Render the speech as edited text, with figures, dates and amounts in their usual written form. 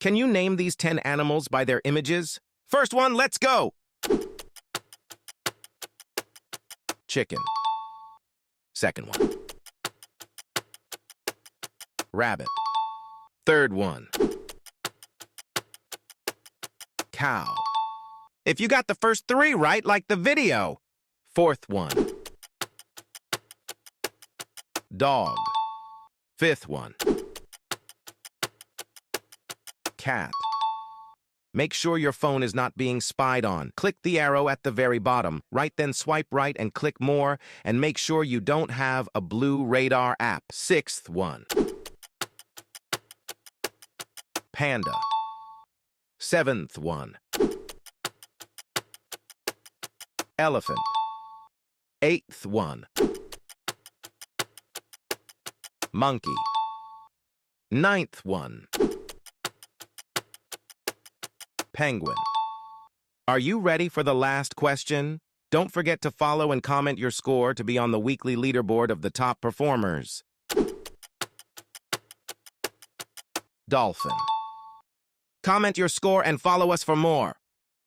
Can you name these 10 animals by their images? First one, let's go! Chicken. Second one. Rabbit. Third one. Cow. If you got the first 3 right, like the video. Fourth one. Dog. Fifth one. Cat. Make sure your phone is not being spied on. Click the arrow at the very bottom. Right, then swipe right and click more, and make sure you don't have a blue radar app. Sixth one. Panda. Seventh one. Elephant. Eighth one. Monkey. Ninth one. Penguin. Are you ready for the last question? Don't forget to follow and comment your score to be on the weekly leaderboard of the top performers. Dolphin. Comment your score and follow us for more.